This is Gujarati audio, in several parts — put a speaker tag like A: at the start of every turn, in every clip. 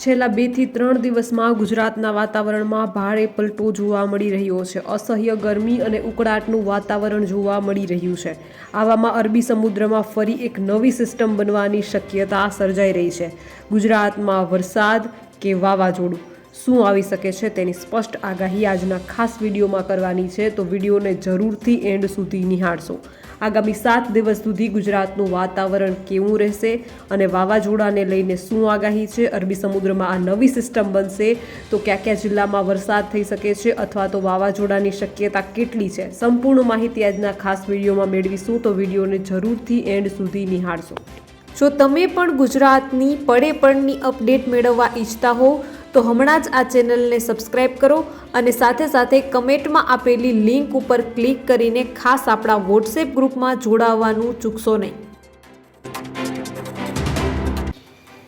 A: છેલ્લા 2 થી 3 દિવસમાં ગુજરાતના વાતાવરણમાં ભારે પલટો જોવા મળી રહ્યો છે। અસહ્ય ગરમી અને ઉકળાટનું વાતાવરણ જોવા મળી રહ્યું છે। આવામાં અરબી સમુદ્રમાં ફરી એક નવી સિસ્ટમ બનવાની શક્યતા સર્જાઈ રહી છે। ગુજરાતમાં વરસાદ કે વાવાઝોડું શું આવી શકે છે તેની સ્પષ્ટ આગાહી આજના ખાસ વિડીયોમાં કરવાની છે, તો વિડીયોને જરૂરથી એન્ડ સુધી નિહાળશો। આગામી 7 દિવસ સુધી ગુજરાતનું વાતાવરણ કેવું રહેશે અને વાવાઝોડાને લઈને શું આગાહી છે, અરબી સમુદ્રમાં આ નવી સિસ્ટમ બનશે તો કયા કયા જિલ્લામાં વરસાદ થઈ શકે છે અથવા તો વાવાઝોડાની શક્યતા કેટલી છે, સંપૂર્ણ માહિતી આજના ખાસ વિડીયોમાં મેળવીશું, તો વિડીયોને જરૂરથી એન્ડ સુધી નિહાળશો। જો તમે પણ ગુજરાતની પડે પડની અપડેટ મેળવવા ઈચ્છતા હો તો હમણાં જ આ ચેનલને સબસ્ક્રાઇબ કરો અને સાથે સાથે કમેન્ટમાં આપેલી લિંક ઉપર ક્લિક કરીને ખાસ આપણા વોટ્સએપ ગ્રુપમાં જોડાવવાનું ચૂકશો નહીં।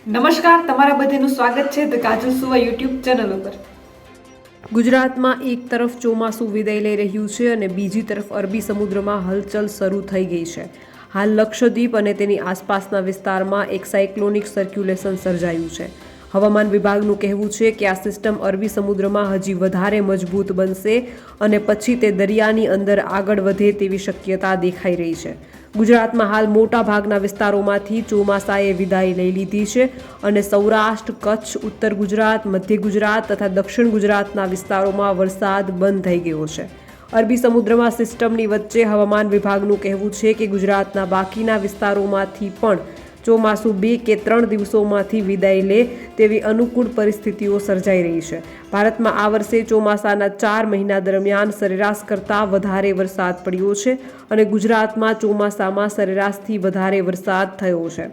A: નમસ્કાર, તમારા બધાનું સ્વાગત છે ધ કાજલ સુવા યુટ્યુબ ચેનલ ઉપર। ગુજરાતમાં એક તરફ ચોમાસું વિદાય લઈ રહ્યું છે અને બીજી તરફ અરબી સમુદ્રમાં હલચલ શરૂ થઈ ગઈ છે। હાલ લક્ષદ્વીપ અને તેની આસપાસના વિસ્તારમાં એક સાયક્લોનિક સર્ક્યુલેશન સર્જાયું છે। હવામાન વિભાગનું કહેવું છે કે આ સિસ્ટમ અરબી સમુદ્રમાં હજી વધારે મજબૂત બનશે અને પછી તે દરિયાની અંદર આગળ વધે તેવી શક્યતા દેખાઈ રહી છે। ગુજરાતમાં હાલ મોટા ભાગના વિસ્તારોમાંથી ચોમાસાએ વિદાય લઈ લીધી છે અને સૌરાષ્ટ્ર, કચ્છ, ઉત્તર ગુજરાત, મધ્ય ગુજરાત તથા દક્ષિણ ગુજરાતના વિસ્તારોમાં વરસાદ બંધ થઈ ગયો છે। અરબી સમુદ્રમાં સિસ્ટમની વચ્ચે હવામાન વિભાગનું કહેવું છે કે ગુજરાતના બાકીના વિસ્તારોમાંથી પણ ચોમાસું 2 કે 3 દિવસોમાંથી વિદાય લે તેવી અનુકૂળ પરિસ્થિતિઓ સર્જાઈ રહી છે। ભારતમાં આ વર્ષે ચોમાસાના 4 મહિના દરમિયાન સરેરાશ કરતાં વધારે વરસાદ પડ્યો છે અને ગુજરાતમાં ચોમાસામાં સરેરાશથી વધારે વરસાદ થયો છે।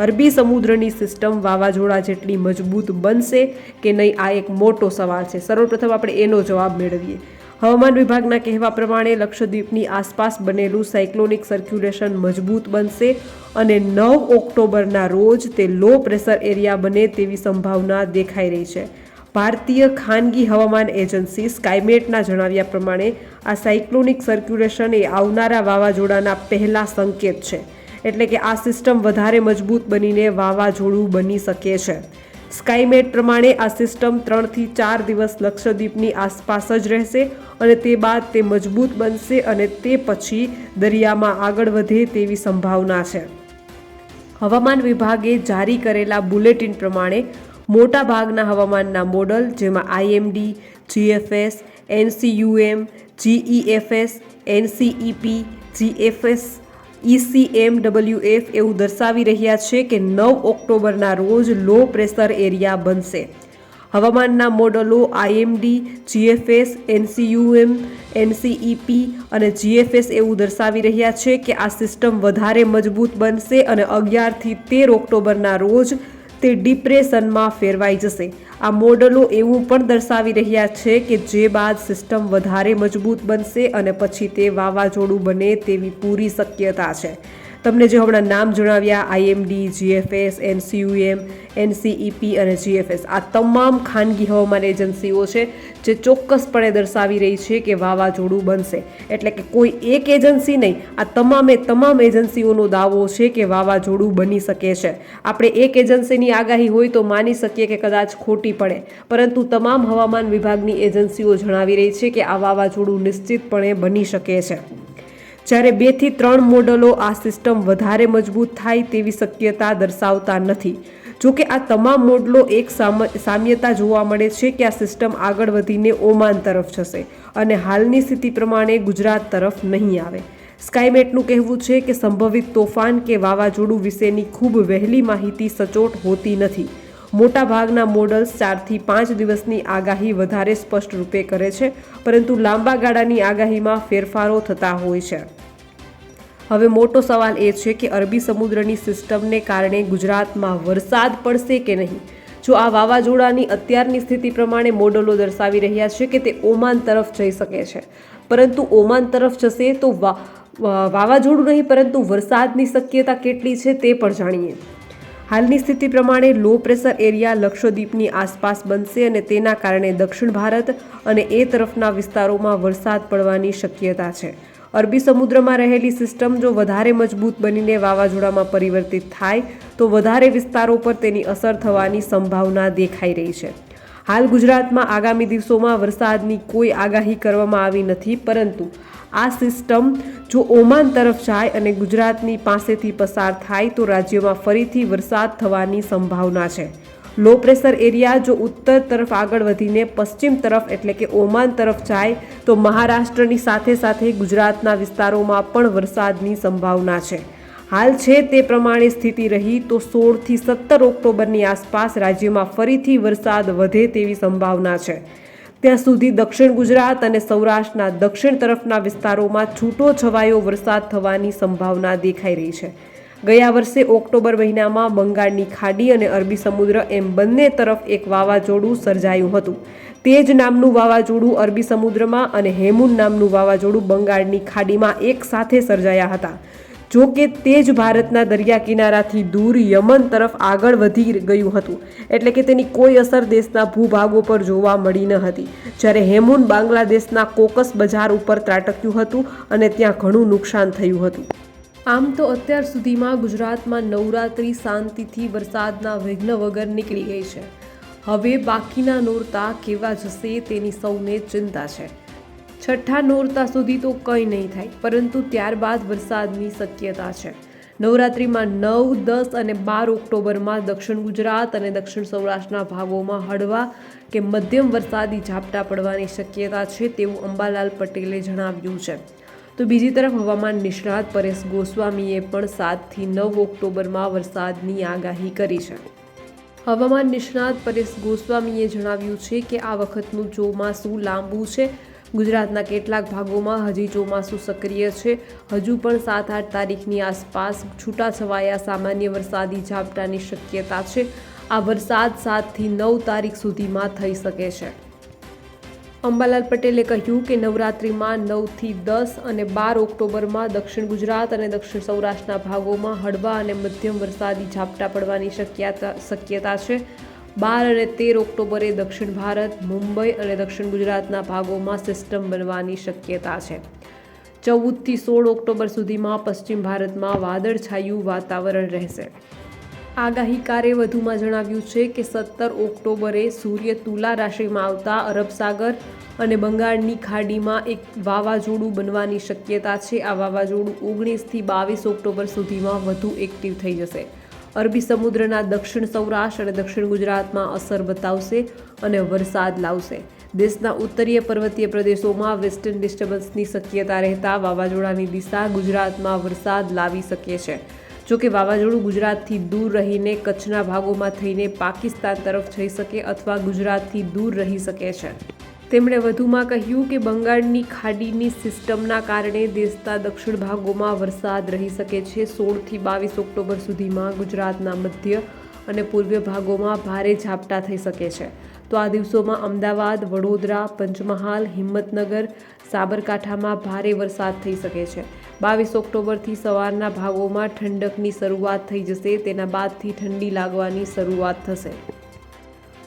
A: અરબી સમુદ્રની સિસ્ટમ વાવાઝોડા જેટલી મજબૂત બનશે કે નહીં, આ એક મોટો સવાલ છે। સર્વપ્રથમ આપણે એનો જવાબ મેળવીએ। હવામાન વિભાગના કહેવા પ્રમાણે લક્ષદ્વીપની આસપાસ બનેલું સાયક્લોનિક સર્ક્યુલેશન મજબૂત બનશે અને 9 ઓક્ટોબરના રોજ તે લો પ્રેશર એરિયા બને તેવી સંભાવના દેખાઈ રહી છે। ભારતીય ખાનગી હવામાન એજન્સી સ્કાયમેટના જણાવ્યા પ્રમાણે આ સાયક્લોનિક સર્ક્યુલેશન એ આવનારા વાવાઝોડાના પહેલા સંકેત છે, એટલે કે આ સિસ્ટમ વધારે મજબૂત બનીને વાવાઝોડું બની શકે છે। સ્કાયમેટ પ્રમાણે આ સિસ્ટમ 3 થી 4 દિવસ લક્ષદ્વીપની આસપાસ જ રહેશે અને તે બાદ તે મજબૂત બનશે અને તે પછી દરિયામાં આગળ વધે તેવી સંભાવના છે। હવામાન વિભાગે જારી કરેલા બુલેટિન પ્રમાણે મોટા ભાગના હવામાનના મોડલ જેમાં IMD, GFS, NCUM, GEFS, NCEP, GFS, ECMWF એવું દર્શાવી રહ્યા છે કે 9 ઓક્ટોબરના રોજ લો પ્રેશર એરિયા બનશે। હવામાનના મોડલો IMD, GFS, NCUM, NCEP અને GFS એવું દર્શાવી રહ્યા છે કે આ સિસ્ટમ વધારે મજબૂત બનશે અને 11 થી 13 ઓક્ટોબરના રોજ તે ડિપ્રેશનમાં ફેરવાઈ જશે। આ મોડલો એવું પણ દર્શાવી રહ્યા છે કે જે બાદ સિસ્ટમ વધારે મજબૂત બનશે અને પછી તે વાવાઝોડું બને તેવી પૂરી શક્યતા છે। તમને જે હમણાં નામ જણાવ્યા IMD, GFS, NCUM, NCEP અને GFS આ તમામ ખાનગી હવામાન એજન્સીઓ છે જે ચોક્કસપણે દર્શાવી રહી છે કે વાવાઝોડું બનશે, એટલે કે કોઈ એક એજન્સી નહીં, આ તમામ એજન્સીઓનો દાવો છે કે વાવાઝોડું બની શકે છે। આપણે એક એજન્સીની આગાહી હોય તો માની શકીએ કે કદાચ ખોટી પડે, પરંતુ તમામ હવામાન વિભાગની એજન્સીઓ જણાવી રહી છે કે આ વાવાઝોડું નિશ્ચિતપણે બની શકે છે। જ્યારે 2 થી 3 મોડલો આ સિસ્ટમ વધારે મજબૂત થાય તેવી શક્યતા દર્શાવતા નથી। જોકે આ તમામ મોડલો એક સામ્યતા જોવા મળે છે કે આ સિસ્ટમ આગળ વધીને ઓમાન તરફ જશે અને હાલની સ્થિતિ પ્રમાણે ગુજરાત તરફ નહીં આવે। સ્કાયમેટનું કહેવું છે કે સંભવિત તોફાન કે વાવાઝોડું વિશેની ખૂબ વહેલી માહિતી સચોટ હોતી નથી। મોટા ભાગના મોડલ્સ 4 થી 5 દિવસની આગાહી વધારે સ્પષ્ટ રૂપે કરે છે, પરંતુ લાંબા ગાળાની આગાહીમાં ફેરફારો થતા હોય છે। હવે મોટો સવાલ એ છે કે અરબી સમુદ્રની સિસ્ટમને કારણે ગુજરાતમાં વરસાદ પડશે કે નહીં। જો આ વાવાઝોડાની અત્યારની સ્થિતિ પ્રમાણે મોડલો દર્શાવી રહ્યા છે કે તે ઓમાન તરફ જઈ શકે છે, પરંતુ ઓમાન તરફ જશે તો વાવાઝોડું નહીં પરંતુ વરસાદની શક્યતા કેટલી છે તે પણ જાણીએ। હાલની સ્થિતિ પ્રમાણે લો પ્રેશર એરિયા લક્ષદ્વીપની આસપાસ બનશે અને તેના કારણે દક્ષિણ ભારત અને એ તરફના વિસ્તારોમાં વરસાદ પડવાની શક્યતા છે। અરબી સમુદ્રમાં રહેલી સિસ્ટમ જો વધારે મજબૂત બનીને વાવાઝોડામાં પરિવર્તિત થાય તો વધારે વિસ્તારો પર તેની અસર થવાની સંભાવના દેખાઈ રહી છે. હાલ ગુજરાતમાં આગામી દિવસોમાં વરસાદની કોઈ આગાહી કરવામાં આવી નથી, પરંતુ આ સિસ્ટમ જો ઓમાન તરફ જાય અને ગુજરાતની પાસેથી પસાર થાય તો રાજ્યમાં ફરીથી વરસાદ થવાની સંભાવના છે. લો પ્રેશર એરિયા જો ઉત્તર તરફ આગળ વધીને પશ્ચિમ તરફ એટલે કે ઓમાન તરફ જાય તો મહારાષ્ટ્રની સાથે સાથે ગુજરાતના વિસ્તારોમાં પણ વરસાદની સંભાવના છે. હાલ છે તે પ્રમાણે સ્થિતિ રહી તો 16 થી 17 ઓક્ટોબરની આસપાસ રાજ્યમાં ફરીથી વરસાદ વધે તેવી સંભાવના છે. ત્યાં સુધી દક્ષિણ ગુજરાત અને સૌરાષ્ટ્રના દક્ષિણ તરફના વિસ્તારોમાં છૂટો છવાયો વરસાદ થવાની સંભાવના દેખાઈ રહી છે. ગયા વર્ષે ઓક્ટોબર મહિનામાં બંગાળની ખાડી અને અરબી સમુદ્ર એમ બંને તરફ એક વાવાઝોડું સર્જાયું હતું. તેજ નામનું વાવાઝોડું અરબી સમુદ્રમાં અને હેમુન નામનું વાવાઝોડું બંગાળની ખાડીમાં એક સાથે સર્જાયા હતા. જો કે તે જ ભારતના દરિયા કિનારાથી દૂર યમન તરફ આગળ વધી ગયું હતું, એટલે કે તેની કોઈ અસર દેશના ભૂભાગો પર જોવા મળી ન હતી. જ્યારે હેમુન બાંગ્લાદેશના કોકસ બજાર ઉપર ત્રાટક્યું હતું અને ત્યાં ઘણું નુકસાન થયું હતું. આમ તો અત્યાર સુધીમાં ગુજરાતમાં નવરાત્રિ શાંતિથી વરસાદના વિઘ્ન વગર નીકળી ગઈ છે. હવે બાકીના નોરતા કેવા જશે તેની સૌને ચિંતા છે. છઠ્ઠા નોરતા સુધી તો કંઈ નહીં થાય, પરંતુ ત્યારબાદ વરસાદની શક્યતા છે. નવરાત્રિમાં 9, 10 અને 12 ઓક્ટોબરમાં દક્ષિણ ગુજરાત અને દક્ષિણ સૌરાષ્ટ્રના ભાગોમાં હળવા કે મધ્યમ વરસાદી ઝાપટા પડવાની શક્યતા છે તેવું અંબાલાલ પટેલે જણાવ્યું છે. તો બીજી તરફ હવામાન નિષ્ણાત પરેશ ગોસ્વામીએ પણ 7 થી 9 ઓક્ટોબરમાં વરસાદની આગાહી કરી છે. હવામાન નિષ્ણાત પરેશ ગોસ્વામીએ જણાવ્યું છે કે આ વખતનું ચોમાસું લાંબુ છે. ગુજરાતના કેટલાક ભાગોમાં હજી ચોમાસું સક્રિય છે. હજુ પણ 7-8 તારીખની આસપાસ છૂટાછવાયા સામાન્ય વરસાદી ઝાપટાની શક્યતા છે. આ વરસાદ 7 થી 9 તારીખ સુધીમાં થઈ શકે છે. અંબાલાલ પટેલે કહ્યું કે નવરાત્રિમાં 9 થી 10 અને 12 ઓક્ટોબરમાં દક્ષિણ ગુજરાત અને દક્ષિણ સૌરાષ્ટ્રના ભાગોમાં હળવા અને મધ્યમ વરસાદી ઝાપટા પડવાની શક્યતા છે. 12 અને 13 ઓક્ટોબરે દક્ષિણ ભારત, મુંબઈ અને દક્ષિણ ગુજરાતના ભાગોમાં સિસ્ટમ બનવાની શક્યતા છે. 14 થી 16 ઓક્ટોબર સુધીમાં પશ્ચિમ ભારતમાં વાદળછાયું વાતાવરણ રહેશે. આગાહીકારે વધુમાં જણાવ્યું છે કે 17 ઓક્ટોબરે સૂર્ય તુલા રાશિમાં આવતા અરબ સાગર અને બંગાળની ખાડીમાં એક વાવાઝોડું બનવાની શક્યતા છે. આ વાવાઝોડું 19 થી 22 ઓક્ટોબર સુધીમાં વધુ એક્ટિવ થઈ જશે. અરબી સમુદ્રના દક્ષિણ સૌરાષ્ટ્ર અને દક્ષિણ ગુજરાતમાં અસર બતાવશે અને વરસાદ લાવશે. દેશના ઉત્તરીય પર્વતીય પ્રદેશોમાં વેસ્ટર્ન ડિસ્ટર્બન્સની શક્યતા રહેતા વાવાઝોડાની દિશા ગુજરાતમાં વરસાદ લાવી શકે છે. જોકે વાવાઝોડું ગુજરાતથી દૂર રહીને કચ્છના ભાગોમાં થઈને પાકિસ્તાન તરફ જઈ શકે અથવા ગુજરાતથી દૂર રહી શકે છે. તેમણે વધુમાં કહ્યું કે બંગાળની ખાડીની સિસ્ટમના કારણે દેશના દક્ષિણ ભાગોમાં વરસાદ રહી શકે છે. 16 થી 22 ઓક્ટોબર સુધીમાં ગુજરાતના મધ્ય અને પૂર્વીય ભાગોમાં ભારે ઝાપટા થઈ શકે છે. તો આ દિવસોમાં અમદાવાદ, વડોદરા, પંચમહાલ, હિંમતનગર, સાબરકાંઠામાં ભારે વરસાદ થઈ શકે છે. 22 ઓક્ટોબરથી સવારના ભાગોમાં ઠંડકની શરૂઆત થઈ જશે. તેના બાદથી ઠંડી લાગવાની શરૂઆત થશે.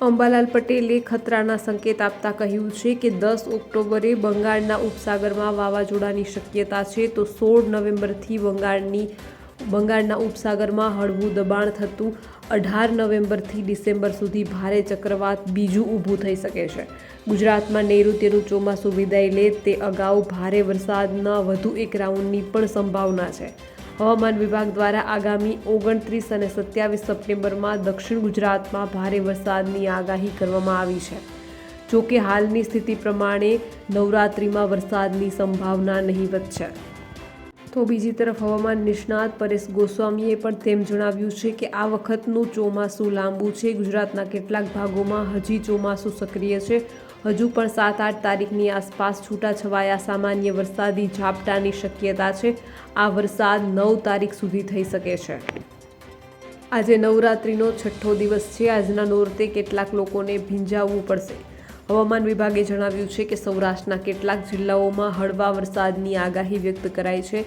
A: અંબાલાલ પટેલે ખતરાના સંકેત આપતા કહ્યું છે કે 10 ઓક્ટોબરે બંગાળના ઉપસાગરમાં વાવાઝોડાની શક્યતા છે. તો 16 નવેમ્બરથી બંગાળના ઉપસાગરમાં હળવું દબાણ થતું 18 નવેમ્બરથી ડિસેમ્બર સુધી ભારે ચક્રવાત બીજું ઊભું થઈ શકે છે. ગુજરાતમાં નૈઋત્યનું ચોમાસું વિદાય લે તે અગાઉ ભારે વરસાદના વધુ એક રાઉન્ડની પણ સંભાવના છે. હવામાન વિભાગ દ્વારા આગામી 29 અને 27 સપ્ટેમ્બરમાં દક્ષિણ ગુજરાતમાં ભારે વરસાદની આગાહી કરવામાં આવી છે. જોકે હાલની સ્થિતિ પ્રમાણે નવરાત્રિમાં વરસાદની સંભાવના નહીવત છે. તો બીજી તરફ હવામાન નિષ્ણાત પરેશ ગોસ્વામીએ પણ તેમ જણાવ્યું છે કે આ વખતનું ચોમાસું લાંબુ છે. ગુજરાતના કેટલાક ભાગોમાં હજી ચોમાસું સક્રિય છે. હજુ પણ 7-8 તારીખની આસપાસ છૂટાછવાયા સામાન્ય વરસાદી ઝાપટાની શક્યતા છે. આ વરસાદ 9 તારીખ સુધી થઈ શકે છે. આજે નવરાત્રિનો 6થો દિવસ છે. આજના નોરતે કેટલાક લોકોને ભીંજાવવું પડશે. હવામાન વિભાગે જણાવ્યું છે કે સૌરાષ્ટ્રના કેટલાક જિલ્લાઓમાં હળવા વરસાદની આગાહી વ્યક્ત કરાઈ છે,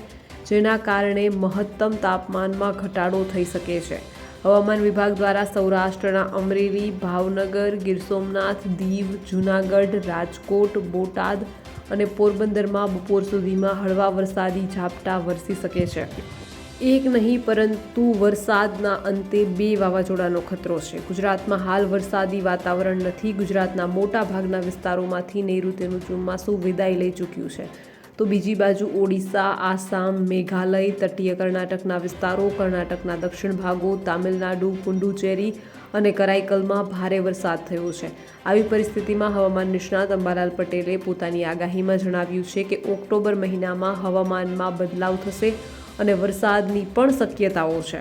A: જેના કારણે મહત્તમ તાપમાનમાં ઘટાડો થઈ શકે છે. હવામાન વિભાગ દ્વારા સૌરાષ્ટ્રના અમરેલી, ભાવનગર, ગીર સોમનાથ, દીવ, જૂનાગઢ, રાજકોટ, બોટાદ અને પોરબંદરમાં બપોર સુધીમાં હળવા વરસાદી ઝાપટા વરસી શકે છે. એક નહીં પરંતુ વરસાદના અંતે 2 વાવાઝોડાનો ખતરો છે. ગુજરાતમાં હાલ વરસાદી વાતાવરણ નથી. ગુજરાતના મોટા ભાગના વિસ્તારોમાંથી નૈઋત્યનું ચોમાસું વિદાય લઈ ચૂક્યું છે. તો બીજી બાજુ ઓડિશા, આસામ, મેઘાલય, તટીય કર્ણાટકના વિસ્તારો, કર્ણાટકના દક્ષિણ ભાગો, તામિલનાડુ, પુડુચેરી અને કરાઈકલમાં ભારે વરસાદ થયો છે. આવી પરિસ્થિતિમાં હવામાન નિષ્ણાત અંબાલાલ પટેલે પોતાની આગાહીમાં જણાવ્યું છે કે ઓક્ટોબર મહિનામાં હવામાનમાં બદલાવ થશે અને વરસાદની પણ શક્યતાઓ છે.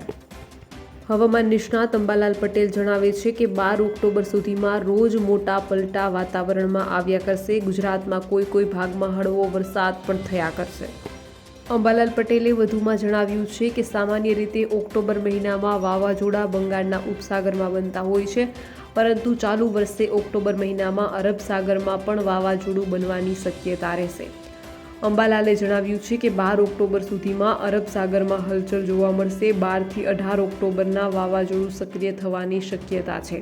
A: હવામાન નિષ્ણાત અંબાલાલ પટેલ જણાવે છે કે 12 ઓક્ટોબર સુધીમાં રોજ મોટા પલટા વાતાવરણમાં આવ્યા કરશે. ગુજરાતમાં કોઈ ભાગમાં હળવો વરસાદ પણ થયા કરશે. અંબાલાલ પટેલે વધુમાં જણાવ્યું છે કે સામાન્ય રીતે ઓક્ટોબર મહિનામાં વાવાઝોડા બંગાળના ઉપસાગરમાં બનતા હોય છે, પરંતુ ચાલુ વર્ષે ઓક્ટોબર મહિનામાં અરબ સાગરમાં પણ વાવાઝોડું બનવાની શક્યતા રહેશે. અંબાલાલે જણાવ્યું છે કે 12 ઓક્ટોબર સુધીમાં અરબ સાગરમાં હલચલ જોવા મળશે. 12 થી 18 ઓક્ટોબરના વાવાઝોડું સક્રિય થવાની શક્યતા છે.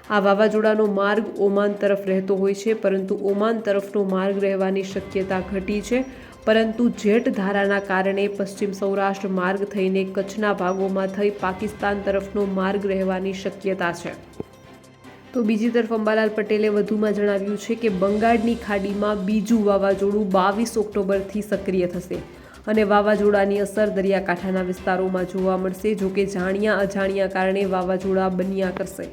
A: આ વાવાઝોડાનો માર્ગ ઓમાન તરફ રહેતો હોય છે, પરંતુ ઓમાન તરફનો માર્ગ રહેવાની શક્યતા ઘટી છે. પરંતુ જેટ ધારાના કારણે પશ્ચિમ સૌરાષ્ટ્ર માર્ગ થઈને કચ્છના ભાગોમાં થઈ પાકિસ્તાન તરફનો માર્ગ રહેવાની શક્યતા છે. તો બીજી તરફ અંબાલાલ પટેલે વધુમાં જણાવ્યું છે કે બંગાળની ખાડીમાં બીજું વાવાઝોડું 22 ઓક્ટોબરથી સક્રિય થશે અને વાવાઝોડાની અસર દરિયાકાંઠાના વિસ્તારોમાં જોવા મળશે. જોકે જાણ્યા અજાણ્યા કારણે વાવાઝોડા બન્યા કરશે.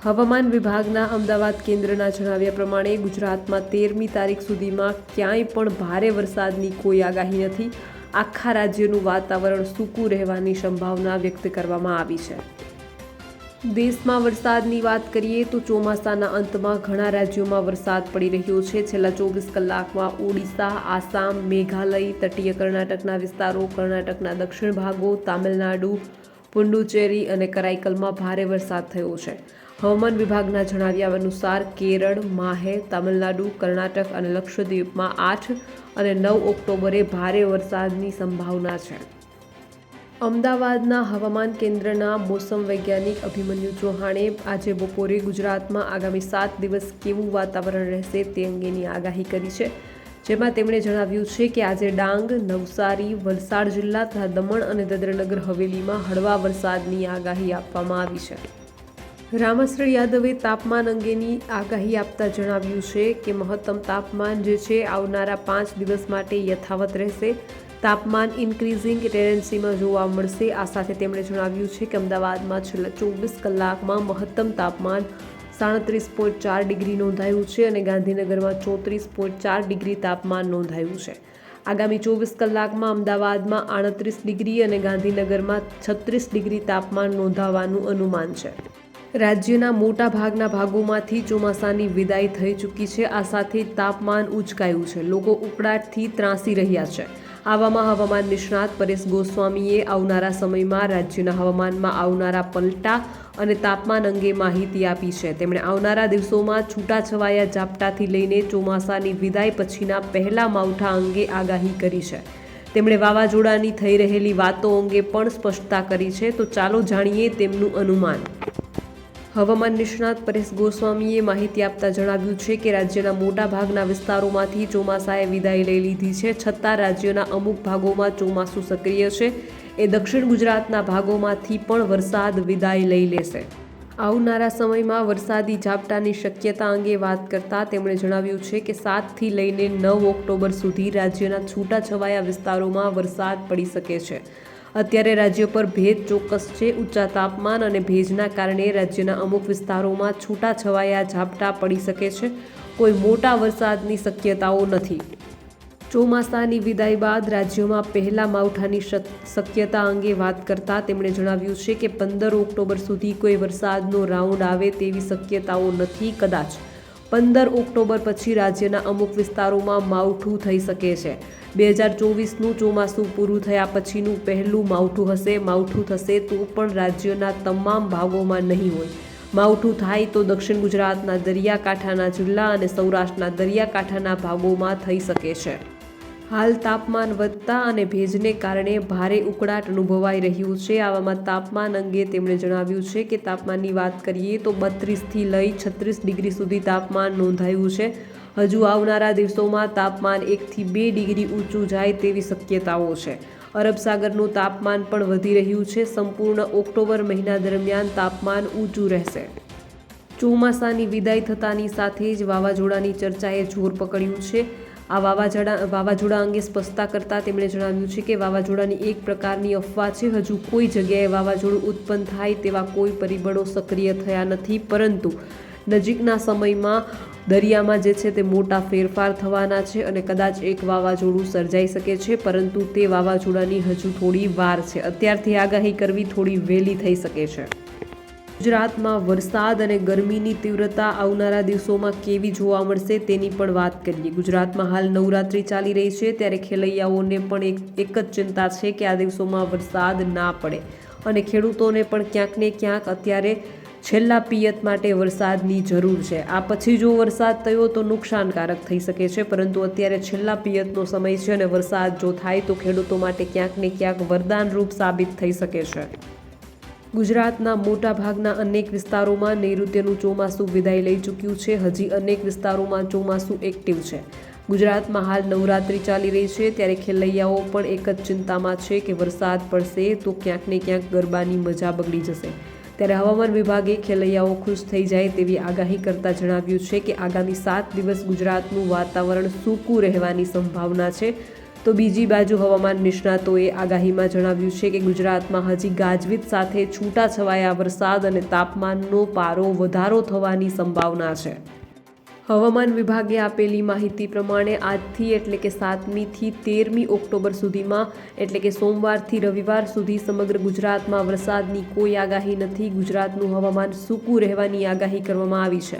A: હવામાન વિભાગના અમદાવાદ કેન્દ્રના જણાવ્યા પ્રમાણે ગુજરાતમાં 13મી તારીખ સુધીમાં ક્યાંય પણ ભારે વરસાદની કોઈ આગાહી નથી. આખા રાજ્યનું વાતાવરણ સૂકું રહેવાની સંભાવના વ્યક્ત કરવામાં આવી છે. દેશમાં વરસાદની વાત કરીએ તો ચોમાસાના અંતમાં ઘણા રાજ્યોમાં વરસાદ પડી રહ્યો છે. છેલ્લા 24 કલાકમાં ઓડિશા, આસામ, મેઘાલય, તટીય કર્ણાટકના વિસ્તારો, કર્ણાટકના દક્ષિણ ભાગો, તામિલનાડુ, પુડુચેરી અને કરાઈકલમાં ભારે વરસાદ થયો છે. હવામાન વિભાગના જણાવ્યા અનુસાર કેરળ, માહે, તામિલનાડુ, કર્ણાટક અને લક્ષદ્વીપમાં 8 અને 9 ઓક્ટોબરે ભારે વરસાદની સંભાવના છે. અમદાવાદના હવામાન કેન્દ્રના મોસમ વૈજ્ઞાનિક અભિમન્યુ ચૌહાણે આજે બપોરે ગુજરાતમાં આગામી 7 દિવસ કેવું વાતાવરણ રહેશે તે અંગેની આગાહી કરી છે. જેમાં તેમણે જણાવ્યું છે કે આજે ડાંગ, નવસારી, વલસાડ જિલ્લા તથા દમણ અને દાદરાનગર હવેલીમાં હળવા વરસાદની આગાહી આપવામાં આવી છે. રામાશ્ર યાદવે તાપમાન અંગેની આગાહી આપતા જણાવ્યું છે કે મહત્તમ તાપમાન જે છે આવનારા 5 દિવસ માટે યથાવત રહેશે. તાપમાન ઇન્ક્રીઝિંગ ટેન્ડન્સીમાં જોવા મળશે. આ સાથે તેમણે જણાવ્યું છે કે અમદાવાદમાં છેલ્લા 24 કલાકમાં મહત્તમ તાપમાન 37.4 ડિગ્રી નોંધાયું છે અને ગાંધીનગરમાં 34.4 ડિગ્રી તાપમાન નોંધાયું છે. આગામી 24 કલાકમાં અમદાવાદમાં 38 ડિગ્રી અને ગાંધીનગરમાં 36 ડિગ્રી તાપમાન નોંધાવાનું અનુમાન છે. રાજ્યના મોટા ભાગના ભાગોમાંથી ચોમાસાની વિદાય થઈ ચૂકી છે. આ સાથે તાપમાન ઉંચકાયું છે. લોકો ઉકળાટથી ત્રાસી રહ્યા છે. આવામાં હવામાન નિષ્ણાત પરેશ ગોસ્વામીએ આવનારા સમયમાં રાજ્યના હવામાનમાં આવનારા પલટા અને તાપમાન અંગે માહિતી આપી છે. તેમણે આવનારા દિવસોમાં છૂટાછવાયા ઝાપટાથી લઈને ચોમાસાની વિદાય પછીના પહેલા માવઠા અંગે આગાહી કરી છે. તેમણે વાવાઝોડાની થઈ રહેલી વાતો અંગે પણ સ્પષ્ટતા કરી છે. તો ચાલો જાણીએ તેમનું અનુમાન. હવામાન નિષ્ણાત પરેશ ગોસ્વામીએ માહિતી આપતા જણાવ્યું છે કે રાજ્યના મોટા ભાગના વિસ્તારોમાંથી ચોમાસાએ વિદાય લઈ લીધી છે. છતાં રાજ્યના અમુક ભાગોમાં ચોમાસું સક્રિય છે. એ દક્ષિણ ગુજરાતના ભાગોમાંથી પણ વરસાદ વિદાય લઈ લેશે. આવનારા સમયમાં વરસાદી ઝાપટાની શક્યતા અંગે વાત કરતા તેમણે જણાવ્યું છે કે 7 થી લઈને 9 ઓક્ટોબર સુધી રાજ્યના છૂટાછવાયા વિસ્તારોમાં વરસાદ પડી શકે છે. અત્યારે રાજ્ય પર ભેજ ચોક્કસ છે. ઊંચા તાપમાન અને ભેજના કારણે રાજ્યના અમુક વિસ્તારોમાં છૂટાછવાયા ઝાપટા પડી શકે છે. કોઈ મોટા વરસાદની શક્યતાઓ નથી. ચોમાસાની વિદાય બાદ રાજ્યમાં પહેલા માવઠાની શક્યતા અંગે વાત કરતા તેમણે જણાવ્યું છે કે 15 ઓક્ટોબર સુધી કોઈ વરસાદનો રાઉન્ડ આવે તેવી શક્યતાઓ નથી. કદાચ 15 ઓક્ટોબર પછી રાજ્યના અમુક વિસ્તારોમાં માવઠું થઈ શકે છે. 2024નું ચોમાસું પૂરું થયા પછીનું પહેલું માવઠું હશે. માવઠું થશે તો પણ રાજ્યના તમામ ભાગોમાં નહીં હોય. માવઠું થાય તો દક્ષિણ ગુજરાતના દરિયાકાંઠાના જિલ્લા અને સૌરાષ્ટ્રના દરિયાકાંઠાના ભાગોમાં થઈ શકે છે. હાલ તાપમાન વધતા અને ભેજને કારણે ભારે ઉકળાટ અનુભવાઈ રહ્યું છે. આવામાં તાપમાન અંગે તેમણે જણાવ્યું છે કે તાપમાનની વાત કરીએ તો 32 થી લઈ 36 ડિગ્રી સુધી તાપમાન નોંધાયું છે. હજુ આવનારા દિવસોમાં તાપમાન 1 થી 2 ડિગ્રી ઊંચું જાય તેવી શક્યતાઓ છે. અરબ સાગરનું તાપમાન પણ વધી રહ્યું છે. સંપૂર્ણ ઓક્ટોબર મહિના દરમિયાન તાપમાન ઊંચું રહેશે. ચોમાસાની વિદાય થતાની સાથે જ વાવાઝોડાની ચર્ચાએ જોર પકડ્યું છે. આ વાવાઝોડા અંગે સ્પષ્ટતા કરતાં તેમણે જણાવ્યું છે કે વાવાઝોડાની એક પ્રકારની અફવા છે. હજુ કોઈ જગ્યાએ વાવાઝોડું ઉત્પન્ન થાય તેવા કોઈ પરિબળો સક્રિય થયા નથી, પરંતુ નજીકના સમયમાં દરિયામાં જે છે તે મોટા ફેરફાર થવાના છે અને કદાચ એક વાવાઝોડું સર્જાઈ શકે છે, પરંતુ તે વાવાઝોડાની હજુ થોડી વાર છે. અત્યારથી આગાહી કરવી થોડી વહેલી થઈ શકે છે. ગુજરાતમાં વરસાદ અને ગરમીની તીવ્રતા આવનારા દિવસોમાં કેવી જોવા મળશે તેની પણ વાત કરીએ. ગુજરાતમાં હાલ નવરાત્રી ચાલી રહી છે, ત્યારે ખેલૈયાઓને પણ એક જ ચિંતા છે કે આ દિવસોમાં વરસાદ ના પડે અને ખેડૂતોને પણ ક્યાંક ને ક્યાંક અત્યારે છેલ્લા પિયત માટે વરસાદની જરૂર છે. આ પછી જો વરસાદ થયો તો નુકસાનકારક થઈ શકે છે, પરંતુ અત્યારે છેલ્લા પિયતનો સમય છે અને વરસાદ જો થાય તો ખેડૂતો માટે ક્યાંક ને ક્યાંક વરદાનરૂપ સાબિત થઈ શકે છે. ગુજરાતના મોટા ભાગના અનેક વિસ્તારોમાં નૈઋત્યનું ચોમાસું વિદાય લઈ ચૂક્યું છે. હજી અનેક વિસ્તારોમાં ચોમાસું એક્ટિવ છે. ગુજરાતમાં હાલ નવરાત્રી ચાલી રહી છે, ત્યારે ખેલૈયાઓ પણ એક જ ચિંતામાં છે કે વરસાદ પડશે તો ક્યાંક ને ક્યાંક ગરબાની મજા બગડી જશે. ત્યારે હવામાન વિભાગે ખેલૈયાઓ ખુશ થઈ જાય તેવી આગાહી કરતા જણાવ્યું છે કે આગામી 7 દિવસ ગુજરાતનું વાતાવરણ સૂકું રહેવાની સંભાવના છે. તો બીજી બાજુ હવામાન નિષ્ણાતોએ આગાહીમાં જણાવ્યું છે કે ગુજરાતમાં હજી ગાજવીજ સાથે છૂટાછવાયા વરસાદ અને તાપમાનનો પારો વધારો થવાની સંભાવના છે. હવામાન વિભાગે આપેલી માહિતી પ્રમાણે આજથી એટલે કે 7મી થી 13મી ઓક્ટોબર સુધીમાં એટલે કે સોમવારથી રવિવાર સુધી સમગ્ર ગુજરાતમાં વરસાદની કોઈ આગાહી નથી. ગુજરાતનું હવામાન સૂકું રહેવાની આગાહી કરવામાં આવી છે.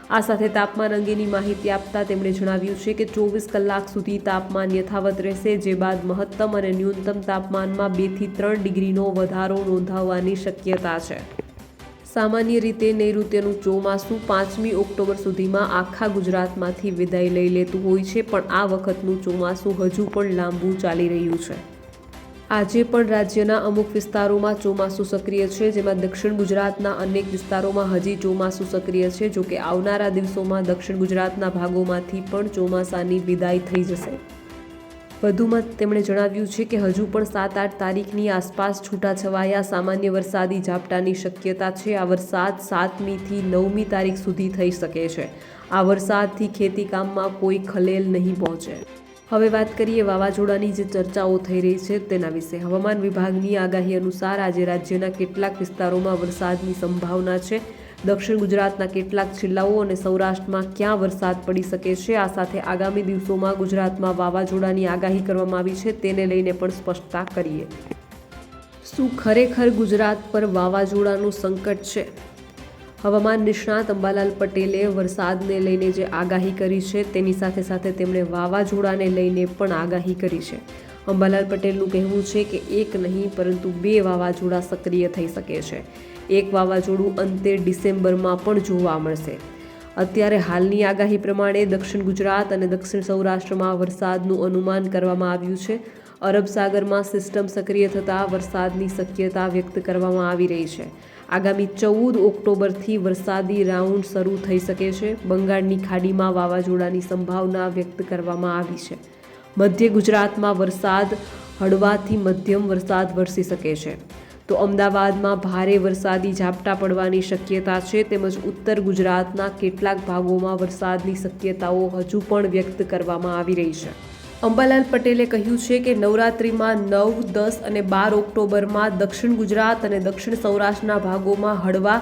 A: આ સાથે તાપમાન અંગેની માહિતી આપતા તેમણે જણાવ્યું છે કે 24 કલાક સુધી તાપમાન યથાવત રહેશે, જે બાદ મહત્તમ અને ન્યૂનતમ તાપમાનમાં 2 થી 3 ડિગ્રીનો વધારો નોંધાવવાની શક્યતા છે. સામાન્ય રીતે નૈઋત્યનું ચોમાસું 5મી ઓક્ટોબર સુધીમાં આખા ગુજરાતમાંથી વિદાય લઈ લેતું હોય છે, પણ આ વખતનું ચોમાસું હજુ પણ લાંબુ ચાલી રહ્યું છે. આજે પણ રાજ્યના અમુક વિસ્તારોમાં ચોમાસું સક્રિય છે, જેમાં દક્ષિણ ગુજરાતના અનેક વિસ્તારોમાં હજી ચોમાસું સક્રિય છે. જોકે આવનારા દિવસોમાં દક્ષિણ ગુજરાતના ભાગોમાંથી પણ ચોમાસાની વિદાય થઈ જશે. વધુમાં તેમણે જણાવ્યું છે કે હજુ પણ 7-8 તારીખની આસપાસ છૂટાછવાયા સામાન્ય વરસાદી ઝાપટાની શક્યતા છે. આ વરસાદ 7મી થી 9મી તારીખ સુધી થઈ શકે છે. આ વરસાદથી ખેતીકામમાં કોઈ ખલેલ નહીં પહોંચે. હવે વાત કરીએ વાવાઝોડાની જે ચર્ચાઓ થઈ રહી છે તેના વિશે. હવામાન વિભાગની આગાહી અનુસાર આજે રાજ્યના કેટલાક વિસ્તારોમાં વરસાદની સંભાવના છે. દક્ષિણ ગુજરાતના કેટલાક જિલ્લાઓ અને સૌરાષ્ટ્રમાં ક્યાં વરસાદ પડી શકે છે. આ સાથે આગામી દિવસોમાં ગુજરાતમાં વાવાઝોડાની આગાહી કરવામાં આવી છે, તેને લઈને પણ સ્પષ્ટતા કરીએ. શું ખરેખર ગુજરાત પર વાવાઝોડાનું સંકટ છે? હવામાન નિષ્ણાત અંબાલાલ પટેલે વરસાદને લઈને જે આગાહી કરી છે તેની સાથે સાથે તેમણે વાવાઝોડાને લઈને પણ આગાહી કરી છે. અંબાલાલ પટેલનું કહેવું છે કે એક નહીં પરંતુ 2 વાવાઝોડા સક્રિય થઈ શકે છે. એક વાવાઝોડું અંતે ડિસેમ્બરમાં પણ જોવા મળશે. અત્યારે હાલની આગાહી પ્રમાણે દક્ષિણ ગુજરાત અને દક્ષિણ સૌરાષ્ટ્રમાં વરસાદનું અનુમાન કરવામાં આવ્યું છે. અરબ સાગરમાં સિસ્ટમ સક્રિય થતાં વરસાદની શક્યતા વ્યક્ત કરવામાં આવી રહી છે. આગામી 14 ઓક્ટોબરથી વરસાદી રાઉન્ડ શરૂ થઈ શકે છે. બંગાળની ખાડીમાં વાવાઝોડાની સંભાવના વ્યક્ત કરવામાં આવી છે. મધ્ય ગુજરાતમાં વરસાદ હળવાથી મધ્યમ વરસાદ વરસી શકે છે. તો અમદાવાદમાં ભારે વરસાદી ઝાપટા પડવાની શક્યતા છે. તેમજ ઉત્તર ગુજરાતના કેટલાક ભાગોમાં વરસાદની શક્યતાઓ હજુ પણ વ્યક્ત કરવામાં આવી રહી છે. અંબાલાલ પટેલે કહ્યું છે કે નવરાત્રિમાં 9, 10 અને 12 ઓક્ટોબરમાં દક્ષિણ ગુજરાત અને દક્ષિણ સૌરાષ્ટ્રના ભાગોમાં હળવા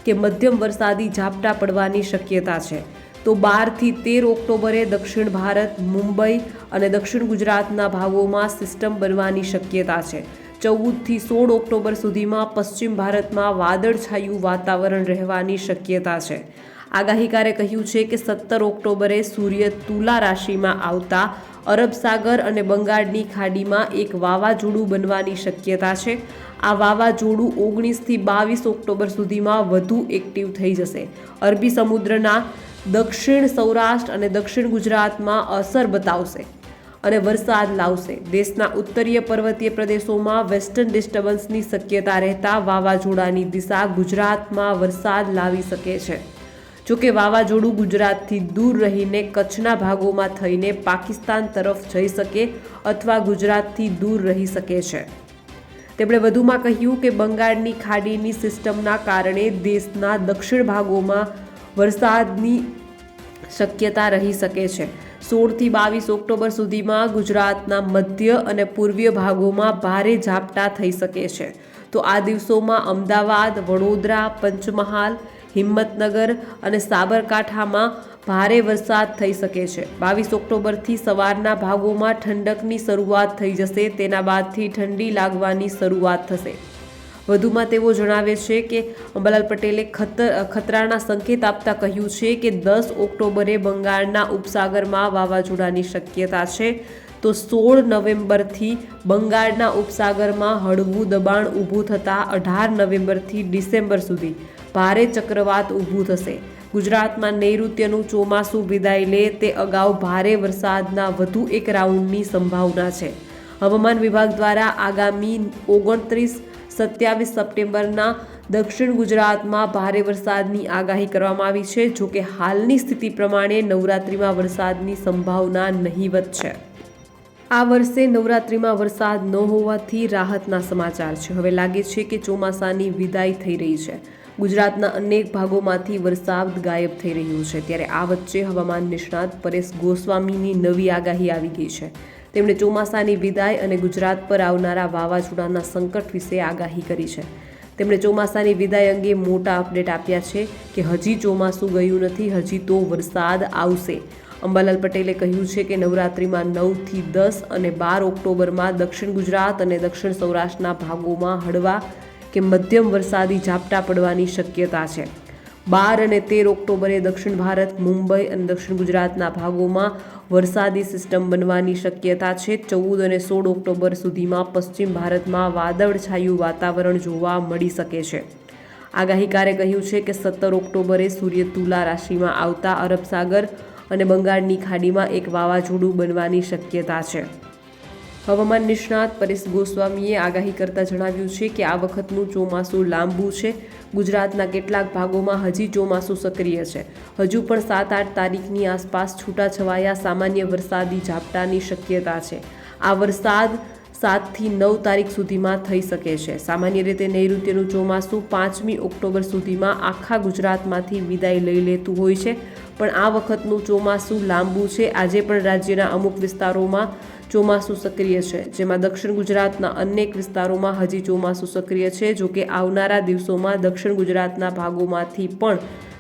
A: કે મધ્યમ વરસાદી ઝાપટા પડવાની શક્યતા છે. તો 12 થી 13 ઓક્ટોબરે દક્ષિણ ભારત, મુંબઈ અને દક્ષિણ ગુજરાતના ભાગોમાં સિસ્ટમ બનવાની શક્યતા છે. 14 થી 16 ઓક્ટોબર સુધીમાં પશ્ચિમ ભારતમાં વાદળછાયું વાતાવરણ રહેવાની શક્યતા છે. આગાહીકારે કહ્યું છે કે 17 ઓક્ટોબરે સૂર્ય તુલા રાશિમાં આવતા અરબ સાગર અને બંગાળની ખાડીમાં એક વાવાઝોડું બનવાની શક્યતા છે. આ વાવાઝોડું 19 થી 22 ઓક્ટોબર સુધીમાં વધુ એક્ટિવ થઈ જશે. અરબી સમુદ્રના દક્ષિણ સૌરાષ્ટ્ર અને દક્ષિણ ગુજરાતમાં અસર બતાવશે અને વરસાદ લાવશે. દેશના ઉત્તરીય પર્વતીય પ્રદેશોમાં વેસ્ટર્ન ડિસ્ટર્બન્સની શક્યતા રહેતા વાવાઝોડાની દિશા ગુજરાતમાં વરસાદ લાવી શકે છે. જોકે વાવાઝોડું ગુજરાતથી દૂર રહીને કચ્છના ભાગોમાં થઈને પાકિસ્તાન તરફ જઈ શકે અથવા ગુજરાતથી દૂર રહી શકે છે. તેમણે વધુમાં કહ્યું કે બંગાળની ખાડીની સિસ્ટમના કારણે દેશના દક્ષિણ ભાગોમાં વરસાદની શક્યતા રહી શકે છે. 16 થી 22 ઓક્ટોબર સુધીમાં ગુજરાતના મધ્ય અને પૂર્વીય ભાગોમાં ભારે ઝાપટા થઈ શકે છે. તો આ દિવસોમાં અમદાવાદ, વડોદરા, પંચમહાલ, હિંમતનગર અને સાબરકાંઠામાં ભારે વરસાદ થઈ શકે છે. 22 ઓક્ટોબરથી સવારના ભાગોમાં ઠંડકની શરૂઆત થઈ જશે. તેના બાદથી ઠંડી લાગવાની શરૂઆત થશે. વધુમાં તેઓ જણાવે છે કે અંબાલાલ પટેલે ખતરાના સંકેત આપતા કહ્યું છે કે 10 ઓક્ટોબરે બંગાળના ઉપસાગરમાં વાવાઝોડાની શક્યતા છે. તો 16 નવેમ્બરથી બંગાળના ઉપસાગરમાં હળવું દબાણ ઊભું થતાં 18 નવેમ્બરથી ડિસેમ્બર સુધી ભારે ચક્રવાત ઊભું થશે. ગુજરાતમાં નૈઋત્યનું ચોમાસું વિદાય લે તે અગાઉ ભારે વરસાદના વધુ એક રાઉન્ડની સંભાવના છે. હવામાન વિભાગ દ્વારા આગામી 29-27 સપ્ટેમ્બરના દક્ષિણ ગુજરાતમાં ભારે વરસાદની આગાહી કરવામાં આવી છે. જોકે હાલની સ્થિતિ પ્રમાણે નવરાત્રિમાં વરસાદની સંભાવના નહીવત છે. આ વર્ષે નવરાત્રિમાં વરસાદ ન હોવાથી રાહતના સમાચાર છે. હવે લાગે છે કે ચોમાસાની વિદાય થઈ રહી છે. ગુજરાતના અનેક ભાગોમાંથી વરસાદ ગાયબ થઈ રહ્યું છે. ત્યારે આ વચ્ચે હવામાન નિષ્ણાત પરેશ ગોસ્વામીની નવી આગાહી આવી ગઈ છે. તેમણે ચોમાસાની વિદાય અને ગુજરાત પર આવનારા વાવાઝોડાના સંકટ વિશે આગાહી કરી છે. તેમણે ચોમાસાની વિદાય અંગે મોટા અપડેટ આપ્યા છે કે હજી ચોમાસું ગયું નથી, હજી તો વરસાદ આવશે. અંબાલાલ પટેલે કહ્યું છે કે નવરાત્રિમાં 9 થી 10 અને 12 ઓક્ટોબરમાં દક્ષિણ ગુજરાત અને દક્ષિણ સૌરાષ્ટ્રના ભાગોમાં હળવા કે મધ્યમ વરસાદી ઝાપટા પડવાની શક્યતા છે. 12 અને 13 ઓક્ટોબરે દક્ષિણ ભારત, મુંબઈ અને દક્ષિણ ગુજરાતના ભાગોમાં વરસાદી સિસ્ટમ બનવાની શક્યતા છે. 14 અને 16 ઓક્ટોબર સુધીમાં પશ્ચિમ ભારતમાં વાદળછાયું વાતાવરણ જોવા મળી શકે છે. આગાહીકારે કહ્યું છે કે 17 ઓક્ટોબરે સૂર્ય તુલા રાશિમાં આવતા અરબ સાગર અને બંગાળની ખાડીમાં એક વાવાઝોડું બનવાની શક્યતા છે. હવામાન નિષ્ણાત પરેશ ગોસ્વામીએ આગાહી કરતા જણાવ્યું છે કે આ વખતનું ચોમાસું લાંબુ છે. ગુજરાતના કેટલાક ભાગોમાં હજી ચોમાસું સક્રિય છે. હજુ પણ 7-8 તારીખની આસપાસ છૂટાછવાયા સામાન્ય વરસાદી ઝાપટાની શક્યતા છે. આ વરસાદ 7 થી 9 તારીખ સુધીમાં થઈ શકે છે. સામાન્ય રીતે નૈઋત્યનું ચોમાસું 5મી ઓક્ટોબર સુધીમાં આખા ગુજરાતમાંથી વિદાય લઈ લેતું હોય છે. પણ આ વખતનું ચોમાસું લાંબુ છે. આજે પણ રાજ્યના અમુક વિસ્તારોમાં ચોમાસું સક્રિય છે, જેમાં દક્ષિણ ગુજરાતના અનેક વિસ્તારોમાં હજી ચોમાસું સક્રિય છે. જોકે આવનારા દિવસોમાં દક્ષિણ ગુજરાતના ભાગોમાંથી પણ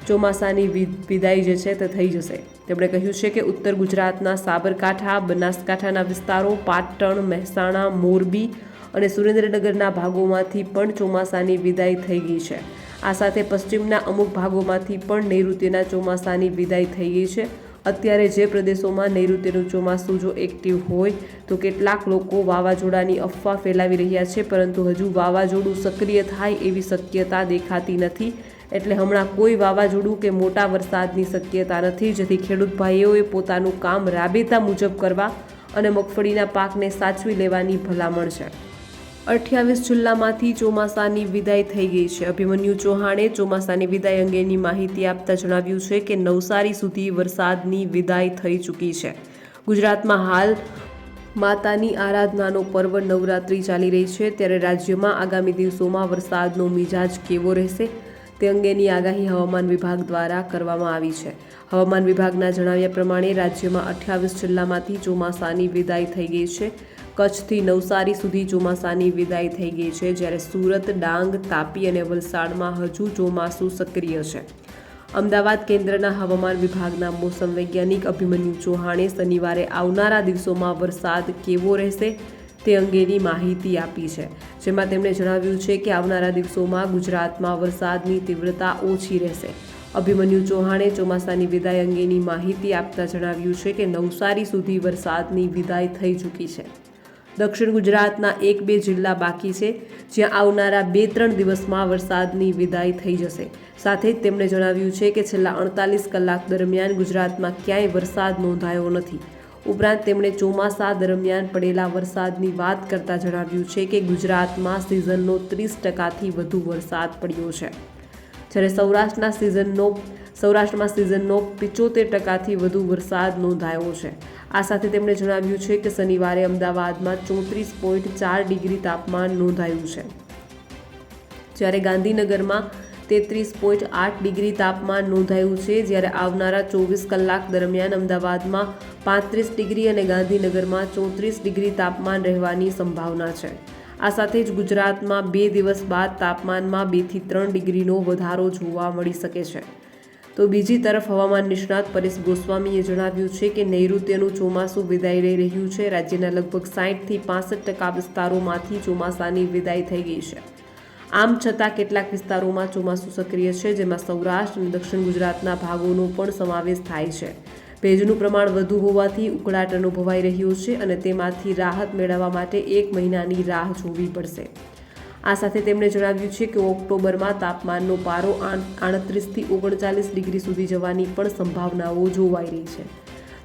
A: ચોમાસાની વિદાય જે છે તે થઈ જશે. તેમણે કહ્યું છે કે ઉત્તર ગુજરાતના સાબરકાંઠા, બનાસકાંઠાના વિસ્તારો, પાટણ, મહેસાણા, મોરબી અને સુરેન્દ્રનગરના ભાગોમાંથી પણ ચોમાસાની વિદાય થઈ ગઈ છે. આ સાથે પશ્ચિમના અમુક ભાગોમાંથી પણ નૈઋત્યના ચોમાસાની વિદાય થઈ ગઈ છે. અત્યારે જે પ્રદેશોમાં નૈઋત્યનું ચોમાસું જો એક્ટિવ હોય તો કેટલાક લોકો વાવાઝોડાની અફવા ફેલાવી રહ્યા છે, પરંતુ હજુ વાવાઝોડું સક્રિય થાય એવી શક્યતા દેખાતી નથી. એટલે હમણાં કોઈ વાવાઝોડું કે મોટા વરસાદની શક્યતા નથી, જેથી ખેડૂત ભાઈઓએ પોતાનું કામ રાબેતા મુજબ કરવા અને મગફળીના પાકને સાચવી લેવાની ભલામણ છે. 28 જિલ્લામાંથી ચોમાસાની વિદાય થઈ ગઈ છે. અભિમન્યુ ચૌહાણે ચોમાસાની વિદાય અંગેની માહિતી આપતા જણાવ્યું છે કે નવસારી સુધી વરસાદની વિદાય થઈ ચૂકી છે. ગુજરાતમાં હાલ માતાની આરાધનાનો પર્વ નવરાત્રિ ચાલી રહી છે. ત્યારે રાજ્યમાં આગામી દિવસોમાં વરસાદનો મિજાજ કેવો રહેશે તે અંગેની આગાહી હવામાન વિભાગ દ્વારા કરવામાં આવી છે. હવામાન વિભાગના જણાવ્યા પ્રમાણે રાજ્યમાં 28 જિલ્લામાંથી ચોમાસાની વિદાય થઈ ગઈ છે. કચ્છથી નવસારી સુધી ચોમાસાની વિદાય થઈ ગઈ છે, જ્યારે સુરત, ડાંગ, તાપી અને વલસાડમાં હજુ ચોમાસું સક્રિય છે. અમદાવાદ કેન્દ્રના હવામાન વિભાગના મોસમ વૈજ્ઞાનિક અભિમન્યુ ચૌહાણે શનિવારે આવનારા દિવસોમાં વરસાદ કેવો રહેશે તે અંગેની માહિતી આપી છે, જેમાં તેમણે જણાવ્યું છે કે આવનારા દિવસોમાં ગુજરાતમાં વરસાદની તીવ્રતા ઓછી રહેશે. અભિમન્યુ ચૌહાણે ચોમાસાની વિદાય અંગેની માહિતી આપતા જણાવ્યું છે કે નવસારી સુધી વરસાદની વિદાય થઈ ચૂકી છે. દક્ષિણ ગુજરાતના 1-2 જિલ્લા બાકી છે, જ્યાં આવનારા 2-3 દિવસમાં વરસાદની વિદાય થઈ જશે. સાથે જ તેમણે જણાવ્યું છે કે છેલ્લા 48 કલાક દરમિયાન ગુજરાતમાં ક્યાંય વરસાદ નોંધાયો નથી. ઉપરાંત તેમણે ચોમાસા દરમિયાન પડેલા વરસાદની વાત કરતા જણાવ્યું છે કે ગુજરાતમાં સિઝનનો 30%થી વધુ વરસાદ પડ્યો છે, જ્યારે સૌરાષ્ટ્રના સિઝનનો સૌરાષ્ટ્રમાં સિઝનનો 75%થી વધુ વરસાદ નોંધાયો છે। આ સાથે તેમણે જણાવ્યું છે કે શનિવારે અમદાવાદમાં 34.4 ડિગ્રી તાપમાન નોંધાયું છે, જ્યારે ગાંધીનગરમાં 33.8 ડિગ્રી તાપમાન નોંધાયું છે, જ્યારે આવનારા 24 કલાક દરમિયાન અમદાવાદમાં 35 ડિગ્રી અને ગાંધીનગરમાં 34 ડિગ્રી તાપમાન રહેવાની સંભાવના છે। આ સાથે જ ગુજરાતમાં 2 દિવસ બાદ તાપમાનમાં 2 થી 3 ડિગ્રીનો વધારો જોવા મળી શકે છે। તો બીજી તરફ હવામાન નિષ્ણાત પરેશ ગોસ્વામીએ જણાવ્યું છે કે નૈઋત્યનું ચોમાસું વિદાય લઈ રહ્યું છે। રાજ્યના લગભગ 60 થી 65% વિસ્તારોમાંથી ચોમાસાની વિદાય થઈ ગઈ છે। આમ છતાં કેટલાક વિસ્તારોમાં ચોમાસું સક્રિય છે, જેમાં સૌરાષ્ટ્ર અને દક્ષિણ ગુજરાતના ભાગોનો પણ સમાવેશ થાય છે। ભેજનું પ્રમાણ વધુ હોવાથી ઉકળાટ અનુભવાઈ રહ્યો છે અને તેમાંથી રાહત મેળવવા માટે 1 મહિનાની રાહ જોવી પડશે। આ સાથે તેમણે જણાવ્યું છે કે ઓક્ટોબરમાં તાપમાનનો પારો 38 થી 39 ડિગ્રી સુધી જવાની પણ સંભાવનાઓ જોવાઈ રહી છે।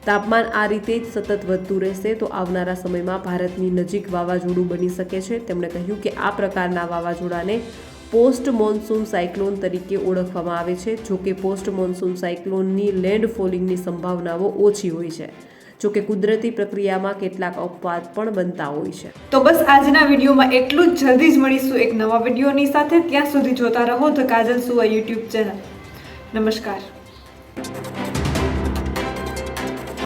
A: તાપમાન આ રીતે જ સતત વધતું રહેશે તો આવનારા સમયમાં ભારતની નજીક વાવાઝોડું બની શકે છે। તેમણે કહ્યું કે આ પ્રકારના વાવાઝોડાને પોસ્ટ મોન્સૂન સાયક્લોન તરીકે ઓળખવામાં આવે છે। જોકે પોસ્ટ મોન્સૂન સાયક્લોનની લેન્ડફોલિંગની સંભાવનાઓ ઓછી હોય છે, જોકે કુદરતી પ્રક્રિયામાં કેટલાક અપવાદ પણ બનતા હોય છે।
B: તો બસ આજના વિડીયોમાં એટલું જ। જલ્દી જ મળીશું એક નવા વિડીયોની સાથે। ત્યાં સુધી જોતા રહો ધ કાજલ સુવા યુટ્યુબ ચેનલ। નમસ્કાર।